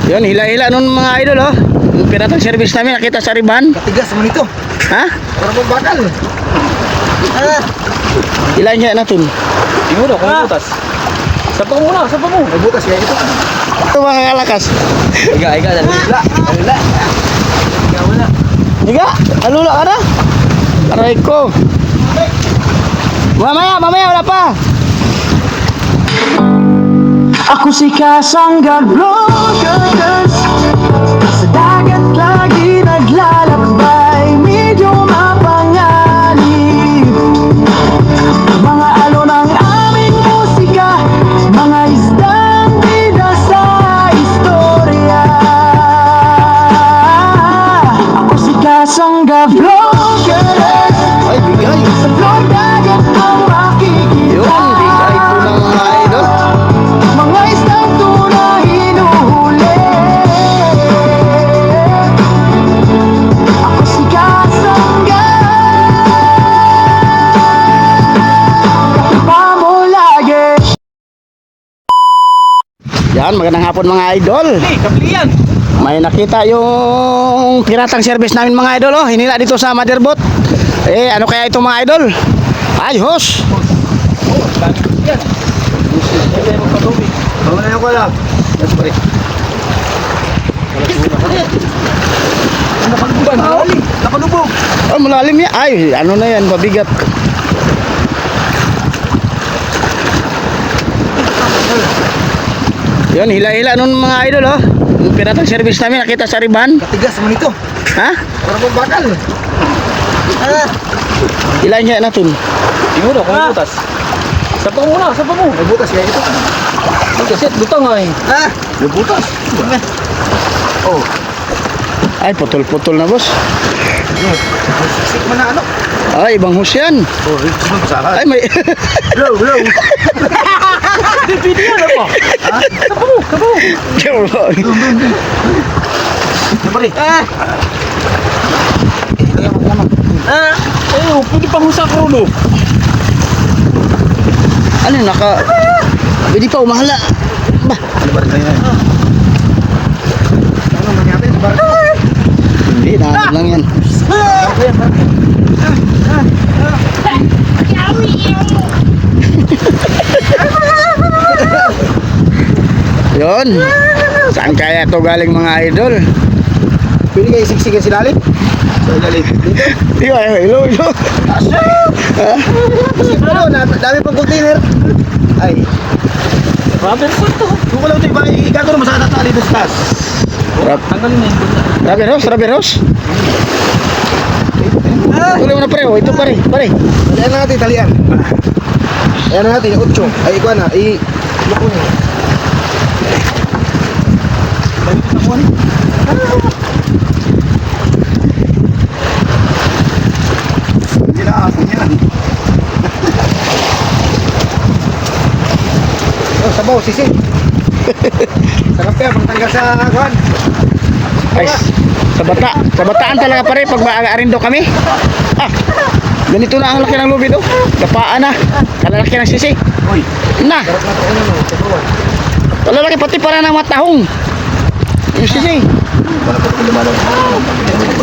Yun, hila-hila nun mga idol, oh. Yung piratang service namin, nakita sa riban. Katigas naman ito. Ha? Para pong bakal. Hilahin siya natin. Yung ulo, kung butas. Sapa mo muna, sapa mo. May butas kaya ito. Ito mga kalakas. Iga, dali. Wala. Wala. Higa, alula ka na. Aray ko. Mamaya, wala pa. Ako si Kasangga Vloggers, sa dagat lagi naglalakbay, medyo mapanganib. Mga alon ang aming musika, mga isdang bida sa istorya. Ako si Kasangga Vloggers, Ay, bigay. sa vlog dagat ang makikita. Yun, bigay po ng mga idol. Mga isdang tunay hinuhuli. Ako si Kasangga, katipa mo lagi. Yan, magandang hapon mga idol. Hey, kabliyan. May nakita yung piratang service namin mga idol, oh. Hinila dito sa motherboard. Eh, ano kaya ito mga idol? Ay, host. Yan. Hindi mo patubig. Mamaya ko lang. That's right. Nakagbugan. Nakalubog. Oh, malalim yan. Ay, ano na yan, mabigat. Yun, hila-hila nun mga idol, oh. Yung piratang service namin, nakita sa riban. Katigas naman ito. Ha? Para pong bakal. Hilahin siya natin. Yung ulo, kung butas. Sapa mo muna, sapa mo. May butas kaya ito. Kasi lutang nga eh. May butas. Oh. Ay, putol-putol na, boss. Siksik man na ano. Ay, ibang host yan. Oh, ito man kasama. Ay, may... Blow. Pwede yan ako. Sapa mo. Siyempre. Ayun, pwede pang husak ulo. Ano, Pwede pa, umahala. Ba? Ano ba rin tayo na? Ano mangyari? Hindi, nahanap lang yan. Yun. Saan kaya to galing mga idol? Pwede kayo siksikan si Lalit? Sa Lalit. Dito? Di ba? Hello. Kasi ano, dami pang container. Ay. Rubber foot to. Kung wala ito iba, igagano mo sa natali doon sa taas. Tanggalin na yung buta. Rubber hose. Tuloy mo na pare, ito pare. Talian na natin, talian. Ayan na natin, 8. Ay, ikuha na. Loko nyo. Hindi na aso yan. Oh, sabaw, sisi. Sarap kaya, pagtanggal sa kuhan. Ay, sa bataan talaga pare pag maaarindo kami. Ganito na ang laki ng lubid, oh. Kapaan na. Kalalaki ng sisi. Uy, Na, sarap na ito. Ano, no? Sabruan. kalalaki pati para ng matahong. Yung sisi. Para pag lumalang.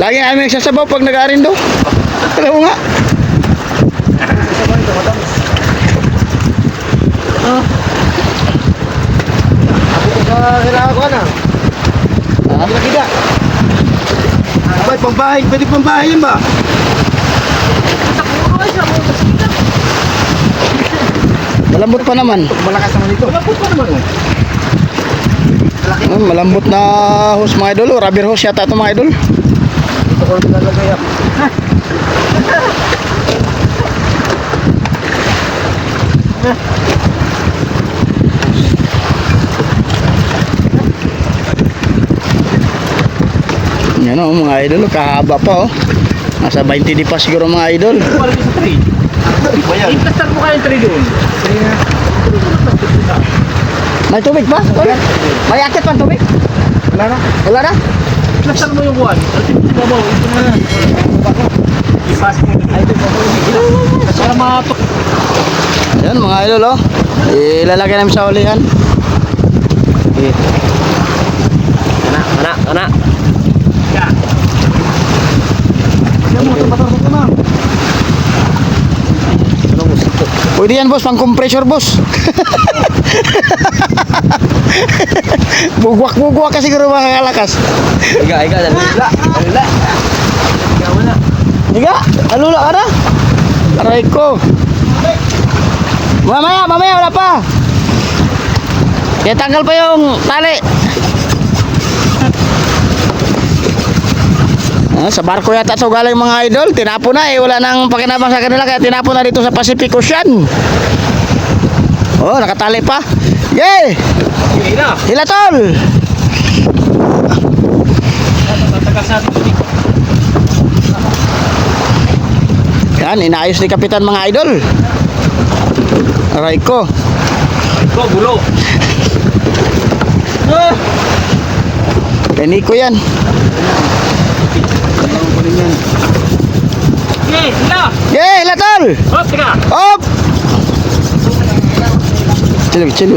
Lagi namin nagsasabaw pag nag-aarindo. Alam mo nga. Sabay, ito, matamis. Ako sa kailangan ko na. Nakikita. Abay, pambahay. Pwede pambahay yun ba? Malambot pa naman. Malakas naman ito. Malapot pa naman. Malambot na hose mga idol, oh. Rubber hose yata ito mga idol. Ito ko rin nalagay ako. Yan, oh, mga idol, oh. Kahaba pa, oh. Nasa 20 di pa siguro mga idol. Para sa tree. Iba yan. Implastar mo kayo yung tree doon. Sige na. May tubig pa? May akit pa tubig? Wala na. Wala na? Implastar mo yung buwan. Ito na. Ipas mo. Ay, ito pa. Para matok. Yan mga idol, oh. Ilalagay namin sa ulihan. Okay. na. Ya. Pwede yan boss, pang compressor boss. Bugwak-bugwak ka siguro makakalakas. Iga, dalula. Dalula. Iga mo na. Higa, alula ka na. Aray ko. Mamaya, wala pa. Kaya tanggal pa yung tali. Sa barko yata ito galing mga idol. Tinapo na eh. Wala nang pakinabang sa kanila. Kaya tinapo na dito sa Pacific Ocean. Oh, nakatali pa. Yay! Hila. Hila tol! Tatagas natin ito. Yan, inaayos ni Kapitan mga idol. Aray ko. Ito, gulo. Kay Nico yan. Okay, hila. Yay! Hila tol! Hop, teka. Op! Chilo.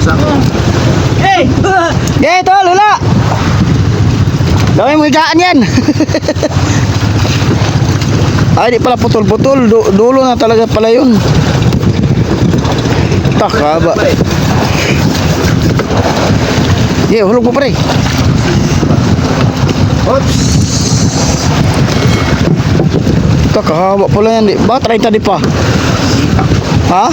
Sako. Hey! Yay tol! Hila! Gawin mo higaan yan. Ay, di pala putol-putol. Dulo na talaga pala yun. Takaba. Yeah, hulog mo pre. Oops. Kakahaba pala yan. Ba, 30 di pa. Ha?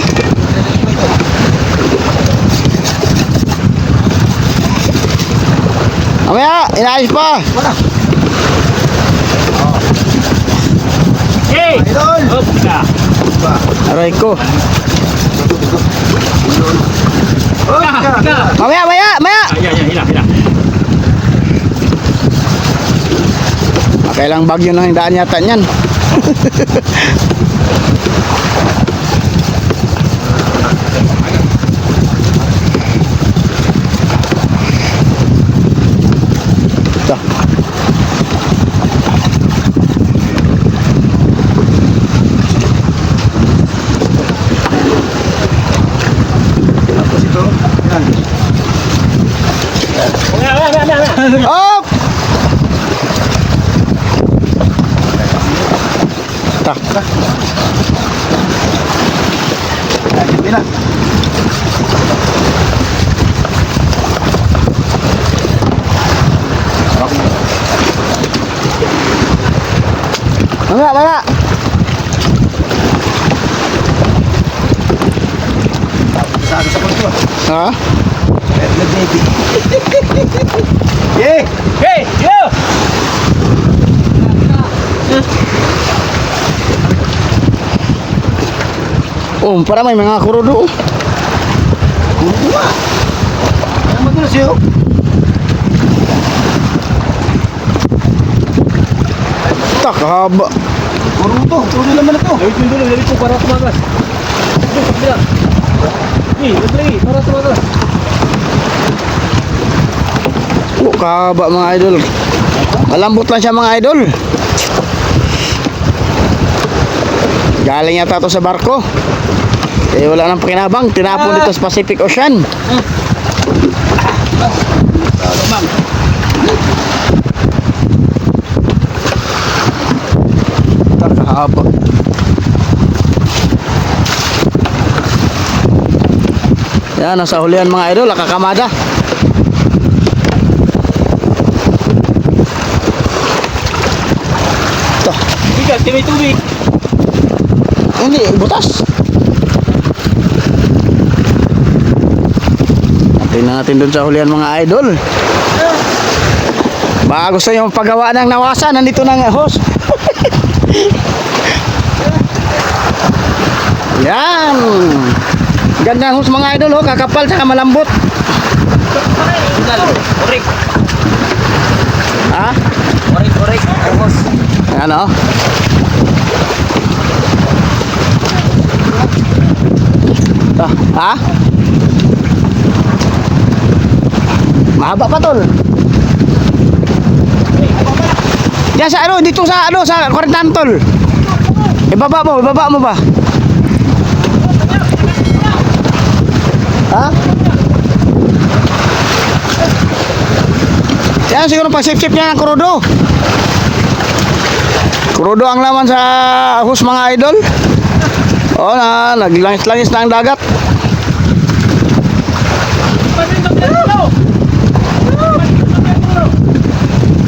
Amaya, inaayos pa. Hey! Idol. Hop, teka. Aray ko. Teka. Mamaya. Ya, hila. Kailang bagyo na yung daan yata niyan. Ito. Tapos ito. Yan. Op! Tak. Yan. Mamaya. Sabi sa pagko. Ha? Baby. Yeah. Hey! Yo! Oh, para may mga kurudo. Kuha. Ang madulas yun. Tak, haba. Kuruto. Kuruto naman ito. Lawit yung dulo, lawit yung para tumagas. Ito, kabila. Lagi, para tumagas. Oh, kahaba mga idol. Malambot lang siya mga idol. Galing yata to sa barko. Eh wala nang pakinabang. Tinapon dito sa Pacific Ocean. Kahaba. Yan, nasa hulihan mga idol. Nakakamada. Ito. Bigat, may tubig. Hindi, butas. Tingnan natin dun sa hulihan mga idol. Baka gusto nyo paggawa ng nawasan. Nandito na nga host. Yan. Ganda host mga idol. Oh. Kakapal saka malambot. Orik. Ha? Orik. Armos. Ano? Ha? Mahaba pa tol. Yan sa ano, dito sa ano, sa Quarantantol. Ibaba mo ba? Ha? Yan siguro pag sip-sip niya ng kurudo. Kurudo ang laman sa hus mga idol. O na, naglangis-langis na ang dagat.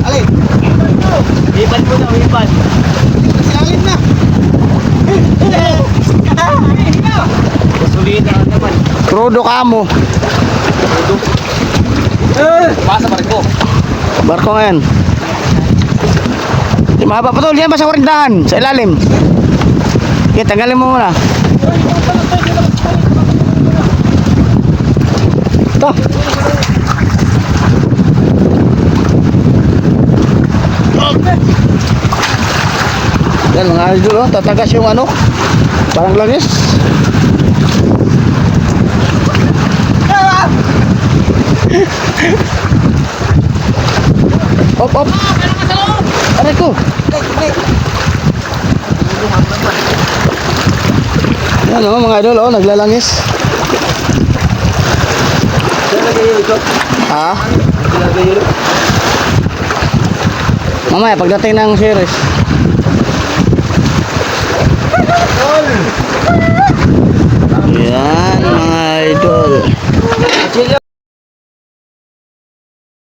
Alin? Iban mo na, iban. Silalim na. Gasolina naman. Kurudo ka mo. Pasa pa rin ko. Barko ngayon. Di mahaba pa to. Diyan ba sa warindahan? Sa ilalim. Okay, tanggalin mo muna. Ito. Yan mga idol, oh, tatagas yung ano. Parang langis. Op, op. Aray ko. Yan o, mga idol, oh, naglalangis. Ha? Mamaya, pagdating ng series.